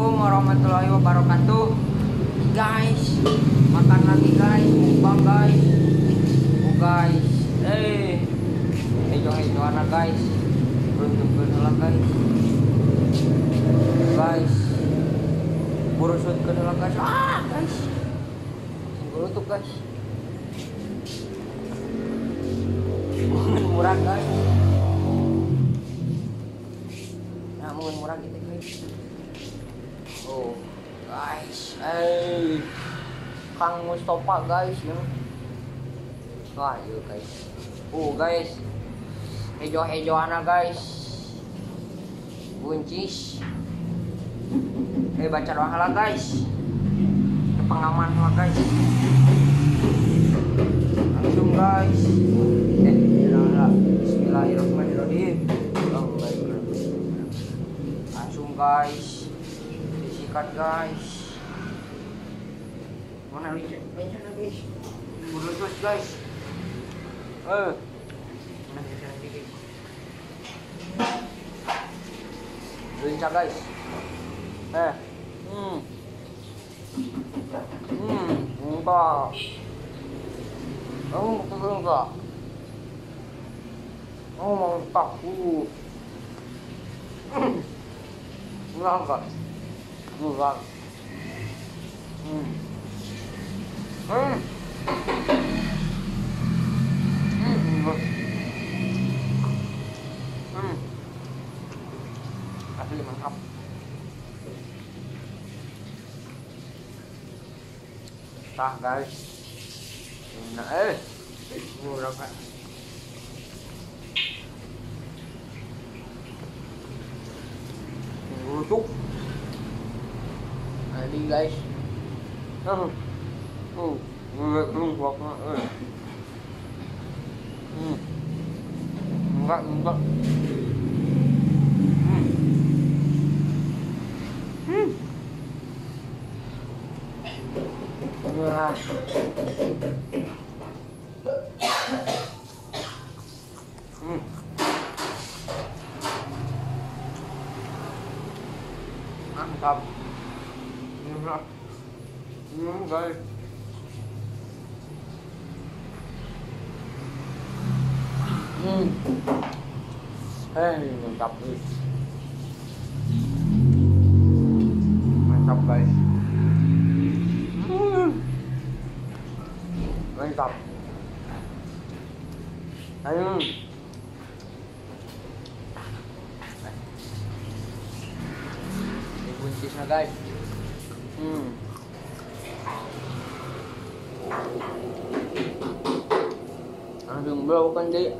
Assalamualaikum warahmatullahi wabarakatuh. Guys, makan lagi guys, mukbang guys. Oh guys, hejo anak guys. Beruntung lah guys. Guys, burusut ke dalam guys. Guys, tutup guys. Murah guys. Namun murah gitu guys. Oh guys, Kang Mustafa guys ya. Wah iya guys. Oh guys, hejo anak guys. Buncis. Baca doa halal guys. Pengaman lah guys. Langsung guys. Bismillahirrahmanirrahim. Langsung guys. Disikat guys. Mana licin guys? Berlutut guys. Mana licin guys? Lincah guys. Enggak. Enggak. Oh, mau takut. Enggak. Enggak. Asli mantap. Tah guys. Nah, murah kan. Rusuk. Ini guys. Enggak. Mantap. Guys. Mantap guys. Mantap guys. Mantap. Ini buncisnya guys. Langsung blow kan dia.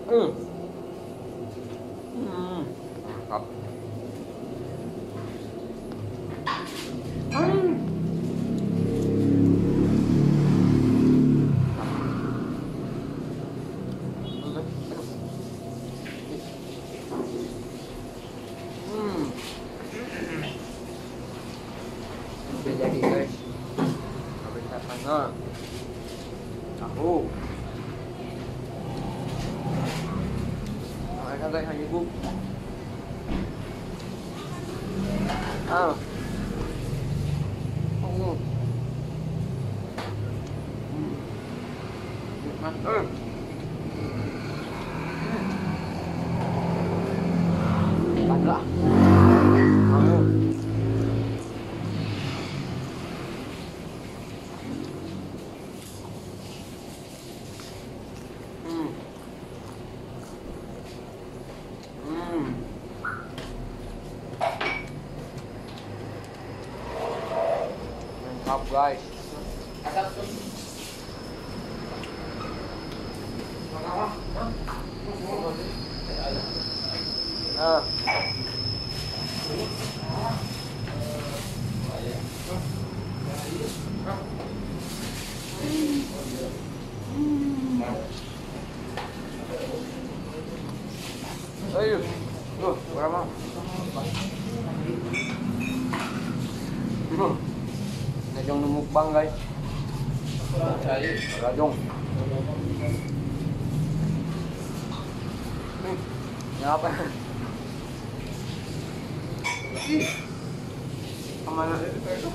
Mantap. Udah jadi guys. Kita tengah tahu. Ada guys hanya bu. Mantap. Padlah. Mantap guys. Ayo, berapa? Najong mukbang guys. Rajong. Ini apa? mana itu itu.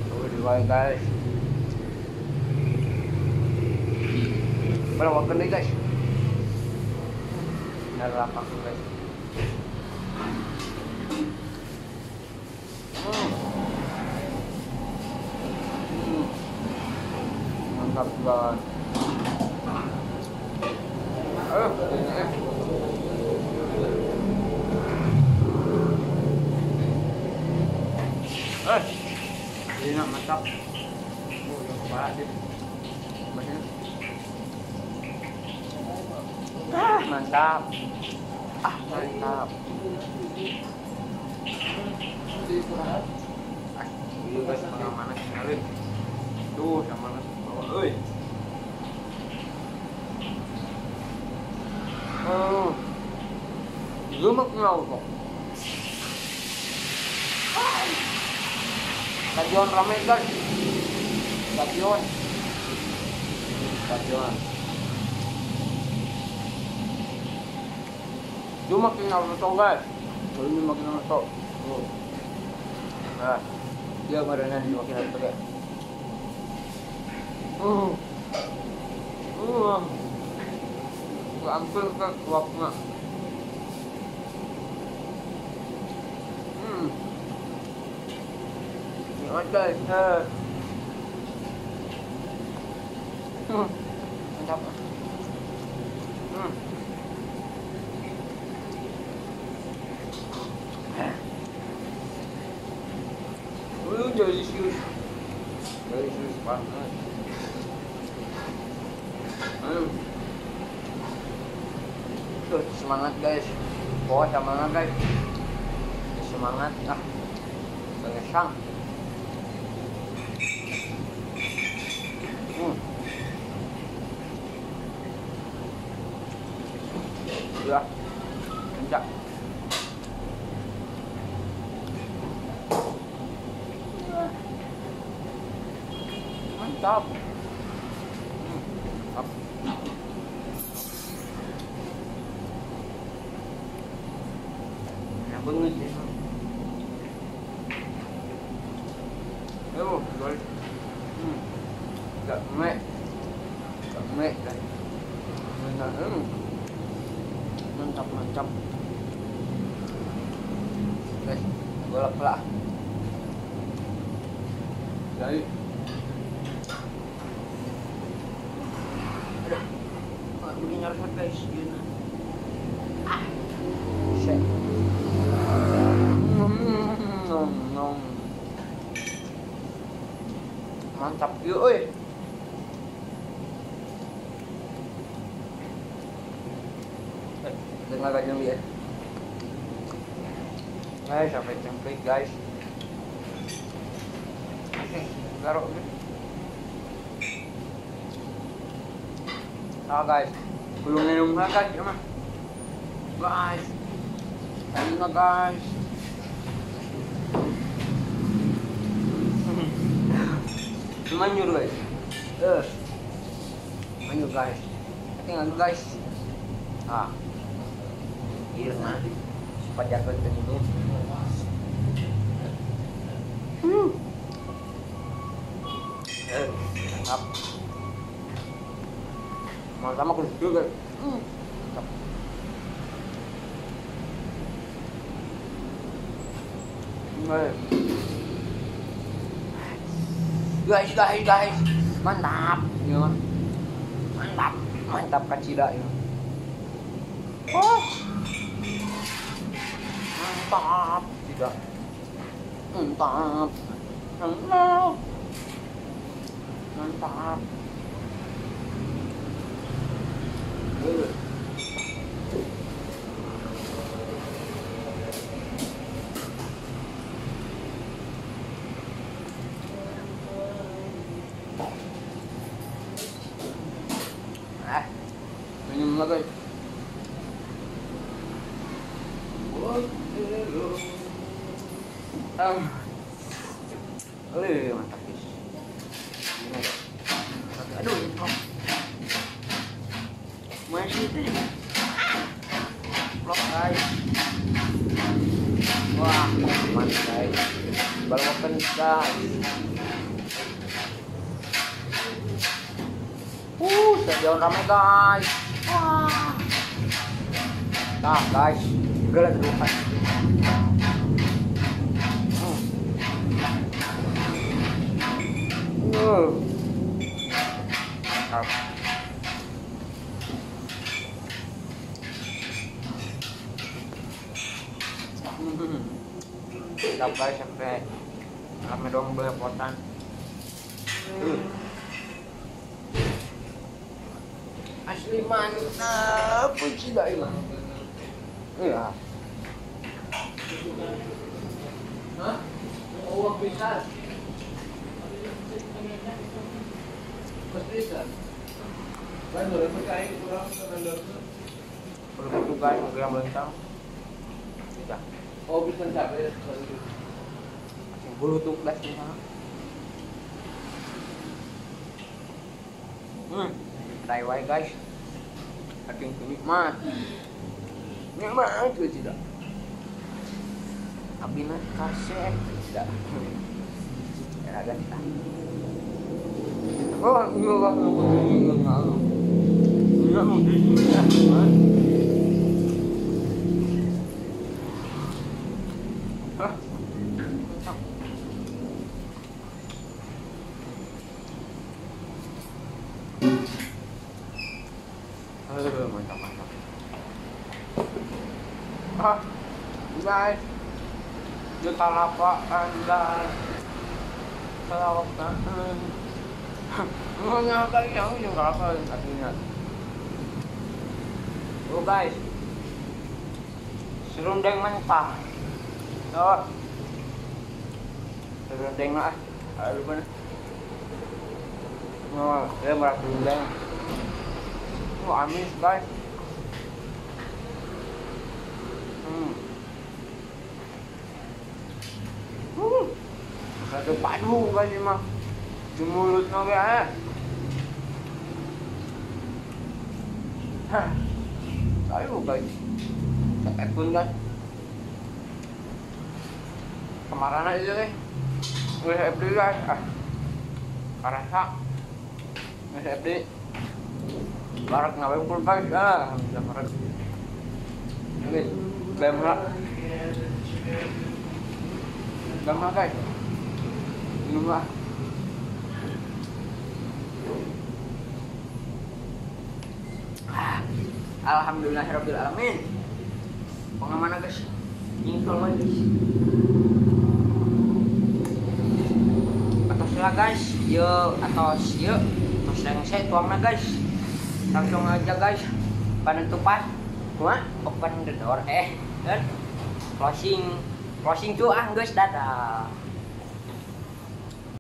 Tuh diwai guys. Balawakan deh guys. Narapak guys. Mantap banget. Ini nak mantap. Oh, yang kepala dia. Banyak. Mantap. Mantap. Ini guys, mana kemarin. Tuh, sama nasi bawah, euy. Lumak ngau kok. Stadion ramai guys. Stadion. Lumak ngau to guys. Lumak ngau to. Oh. Nah, dia badannya dimakin apa guys? Hampir ke wakna. Ini ada. Mantap. Delicious banget. Tuh, semangat guys. Pokoknya semangat guys. Semangat pengesang. Ya. Kencang. Mantap. Banget ya. Guys. Gak mek kan. Mantap. Guys, golak lah. Jadi begini harus guys, gini. Shit. Mantap yuk, oi. Dengar aja ya. Guys, sampai cemplik guys. Oke, garuk nih. Guys, belum minum guys, ya mah. Guys, tadi nggak guys. Manyur guys. Manyur guys. Tinggal guys. Iya nah. Pajak ke ini. Mantap. Mantap aku juga. Mantap. Guys, mantap, ya. Mantap kacida ya. Mantap, tidak. Mantap. Minum lagi. Mantap guys. Aduh, masih deh. Vlog guys. Wah. Aman guys. Baru open guys. Stadion ramai guys. Wah. Nah guys, gila dulu kan. Mantap. Mantap guys, sampai rame dong belepotan. Asli mantap, puji dah ini. Iya. Hah? Uang bisa. Bisa. Baru dapat kain kurang standar. Perlu juga yang gram lentang. Tidak. Oh, bisa sampai bulu tuh kelas di sana. Taiwan guys. Saking nikmat. Nikmat itu tidak. Abina kasih tidak. Ya kan. Oh, iya lah, iya mau mantap mantap. Guys, kita lapaan dan kelawatan. Nggak kayak yang juga apa artinya. Oh guys, serundeng mentah. Oh, serundeng lah. Aduh mana? Oh, dia merah serundeng. Oh, amis guys. Satu padu guys ini mah. Di mulut nge Ayo guys, sakit pun kan kemarin aja deh gue FD guys karasa gue FD barak ngapain pun guys bisa barak ini gamrak guys ini lah. Alhamdulillahirrabbilalamin. Pengaman guys. Nyingkol guys. Atoslah guys. Yuk atos yuk. Terus yang saya tuangna guys. Langsung aja guys. Penutupan. Wah, open the door. Dan closing guys, dadah.